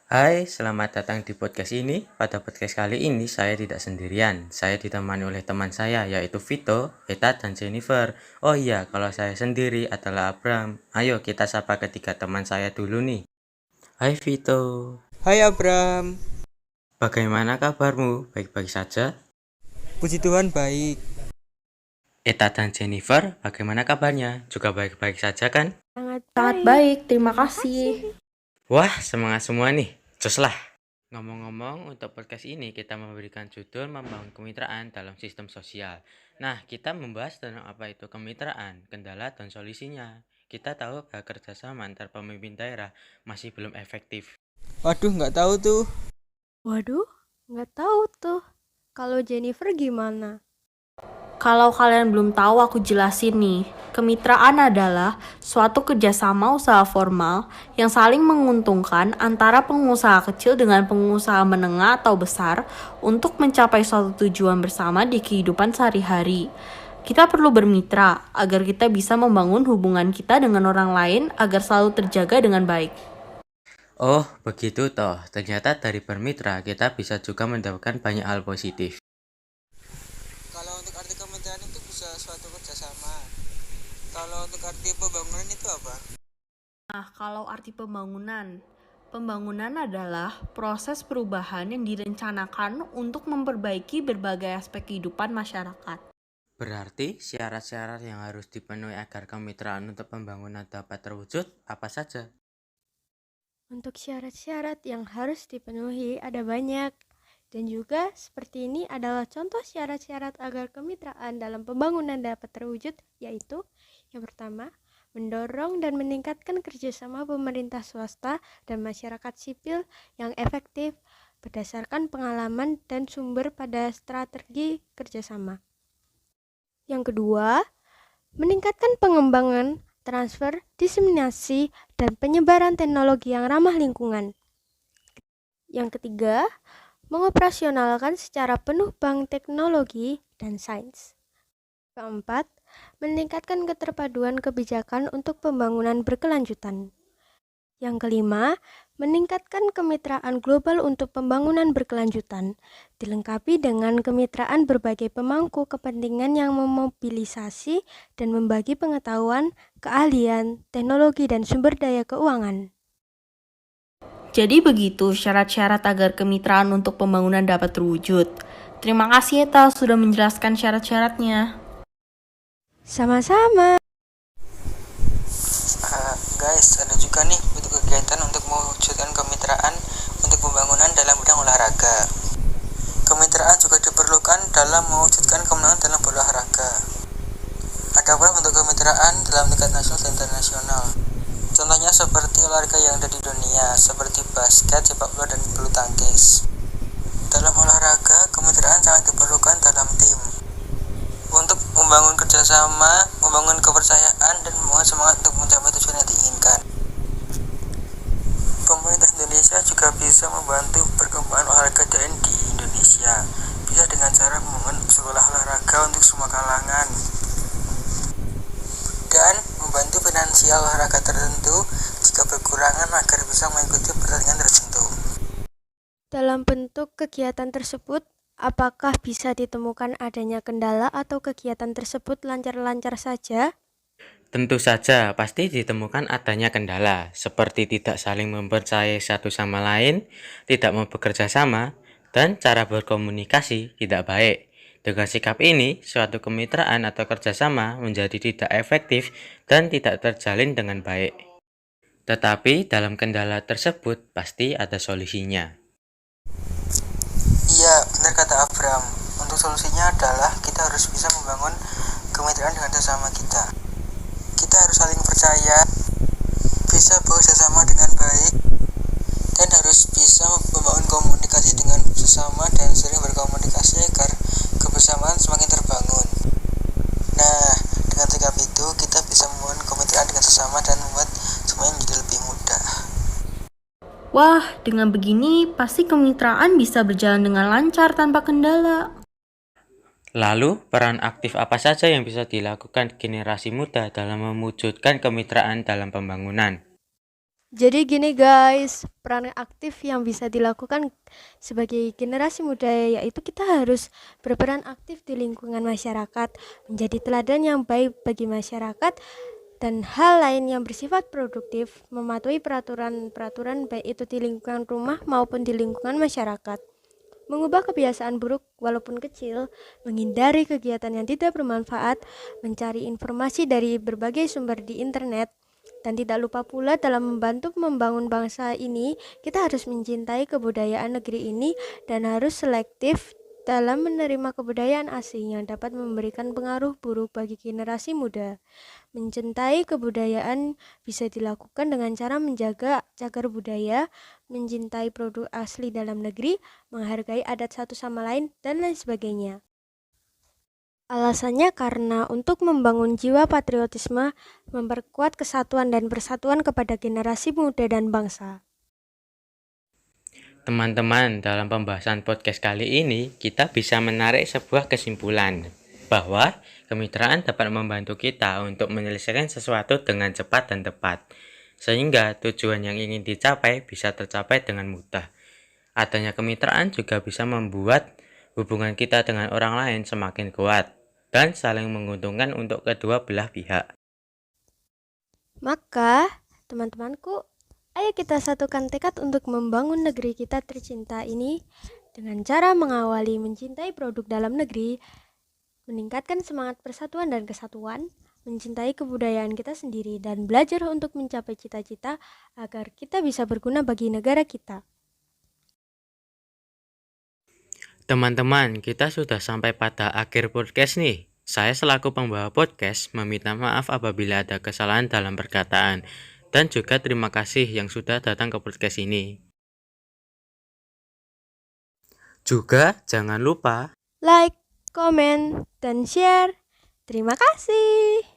Hai, selamat datang di podcast ini. Pada podcast kali ini saya tidak sendirian. Saya ditemani oleh teman saya yaitu Vito, Eta, dan Jennifer. Oh iya, kalau saya sendiri adalah Abram. Ayo kita sapa ketiga teman saya dulu nih. Hai Vito, Hai Abram, bagaimana kabarmu? Baik-baik saja? puji Tuhan baik. Eta dan Jennifer, bagaimana kabarnya? Juga baik-baik saja kan? Sangat baik, terima kasih. Wah, semangat semua nih. Cus lah. Ngomong-ngomong, untuk podcast ini kita memberikan judul membangun kemitraan dalam sistem sosial. Nah, kita membahas tentang apa itu kemitraan, kendala, dan solusinya. Kita tahu bahwa kerjasama antar pemimpin daerah masih belum efektif. Waduh, nggak tahu tuh. Waduh, nggak tahu tuh. Kalau Jennifer gimana? Kalau kalian belum tahu, aku jelasin nih. Kemitraan adalah suatu kerjasama usaha formal yang saling menguntungkan antara pengusaha kecil dengan pengusaha menengah atau besar untuk mencapai suatu tujuan bersama di kehidupan sehari-hari. Kita perlu bermitra agar kita bisa membangun hubungan kita dengan orang lain agar selalu terjaga dengan baik. Oh, begitu toh. Ternyata dari bermitra kita bisa juga mendapatkan banyak hal positif. Kalau untuk arti kemitraan itu bisa suatu kerjasama. Kalau untuk arti pembangunan itu apa? Nah, kalau arti pembangunan adalah proses perubahan yang direncanakan untuk memperbaiki berbagai aspek kehidupan masyarakat. Berarti syarat-syarat yang harus dipenuhi agar kemitraan untuk pembangunan dapat terwujud apa saja? Untuk syarat-syarat yang harus dipenuhi ada banyak. Dan juga seperti ini adalah contoh syarat-syarat agar kemitraan dalam pembangunan dapat terwujud, yaitu yang pertama, mendorong dan meningkatkan kerjasama pemerintah swasta dan masyarakat sipil yang efektif berdasarkan pengalaman dan sumber pada strategi kerjasama. Yang kedua, meningkatkan pengembangan, transfer, diseminasi, dan penyebaran teknologi yang ramah lingkungan. Yang ketiga, mengoperasionalkan secara penuh bank teknologi dan sains. Keempat, meningkatkan keterpaduan kebijakan untuk pembangunan berkelanjutan. Yang kelima, meningkatkan kemitraan global untuk pembangunan berkelanjutan, dilengkapi dengan kemitraan berbagai pemangku kepentingan yang memobilisasi dan membagi pengetahuan, keahlian, teknologi, dan sumber daya keuangan. Jadi begitu syarat-syarat agar kemitraan untuk pembangunan dapat terwujud. Terima kasih Eta sudah menjelaskan syarat-syaratnya. Sama-sama. Guys, ada juga nih bentuk kegiatan untuk mewujudkan kemitraan untuk pembangunan dalam bidang olahraga. Kemitraan juga diperlukan dalam mewujudkan kemenangan dalam berolahraga. Ada pula bentuk kemitraan dalam tingkat nasional dan internasional. Contohnya seperti olahraga yang ada di dunia, seperti basket, sepak bola, dan bulu tangkis. Dalam olahraga, kemitraan sangat diperlukan dalam tim untuk membangun kerjasama, membangun kepercayaan, dan membangun semangat untuk mencapai tujuan yang diinginkan. Pemerintah Indonesia juga bisa membantu perkembangan olahraga di Indonesia, bisa dengan cara membangun sekolah olahraga untuk semua kalangan, dan membantu finansial olahraga tertentu jika berkurangan agar bisa mengikuti pertandingan tertentu. Dalam bentuk kegiatan tersebut, apakah bisa ditemukan adanya kendala atau kegiatan tersebut lancar-lancar saja? Tentu saja pasti ditemukan adanya kendala, seperti tidak saling mempercayai satu sama lain, tidak mau bekerja sama, dan cara berkomunikasi tidak baik. Dengan sikap ini, suatu kemitraan atau kerjasama menjadi tidak efektif dan tidak terjalin dengan baik. Tetapi dalam kendala tersebut pasti ada solusinya. Iya, benar kata Abram. Untuk solusinya adalah kita harus bisa membangun kemitraan dengan sesama kita. Kita harus saling percaya, bisa bekerja sama dengan baik, dan harus bisa membangun komunikasi dengan sesama dan sering berkomunikasi agar kebersamaan semakin terbangun. Nah, dengan sikap itu kita bisa membangun kemitraan dengan sesama dan membuat semuanya menjadi lebih mudah. Wah, dengan begini pasti kemitraan bisa berjalan dengan lancar tanpa kendala. Lalu, peran aktif apa saja yang bisa dilakukan generasi muda dalam mewujudkan kemitraan dalam pembangunan? Jadi gini guys, peran aktif yang bisa dilakukan sebagai generasi muda yaitu kita harus berperan aktif di lingkungan masyarakat, menjadi teladan yang baik bagi masyarakat, dan hal lain yang bersifat produktif, mematuhi peraturan-peraturan baik itu di lingkungan rumah maupun di lingkungan masyarakat. Mengubah kebiasaan buruk walaupun kecil, menghindari kegiatan yang tidak bermanfaat, mencari informasi dari berbagai sumber di internet, dan tidak lupa pula dalam membantu membangun bangsa ini, kita harus mencintai kebudayaan negeri ini dan harus selektif dalam menerima kebudayaan asing yang dapat memberikan pengaruh buruk bagi generasi muda. Mencintai kebudayaan bisa dilakukan dengan cara menjaga cagar budaya, mencintai produk asli dalam negeri, menghargai adat satu sama lain, dan lain sebagainya. Alasannya karena untuk membangun jiwa patriotisme, memperkuat kesatuan dan persatuan kepada generasi muda dan bangsa. Teman-teman, dalam pembahasan podcast kali ini, kita bisa menarik sebuah kesimpulan bahwa kemitraan dapat membantu kita untuk menyelesaikan sesuatu dengan cepat dan tepat, sehingga tujuan yang ingin dicapai bisa tercapai dengan mudah. Adanya kemitraan juga bisa membuat hubungan kita dengan orang lain semakin kuat dan saling menguntungkan untuk kedua belah pihak. Maka, teman-temanku, ayo kita satukan tekad untuk membangun negeri kita tercinta ini dengan cara mengawali mencintai produk dalam negeri, meningkatkan semangat persatuan dan kesatuan, mencintai kebudayaan kita sendiri, dan belajar untuk mencapai cita-cita agar kita bisa berguna bagi negara kita. Teman-teman, kita sudah sampai pada akhir podcast nih. Saya selaku pembawa podcast meminta maaf apabila ada kesalahan dalam perkataan. Dan juga terima kasih yang sudah datang ke podcast ini. Juga jangan lupa Like, komen, dan share. Terima kasih.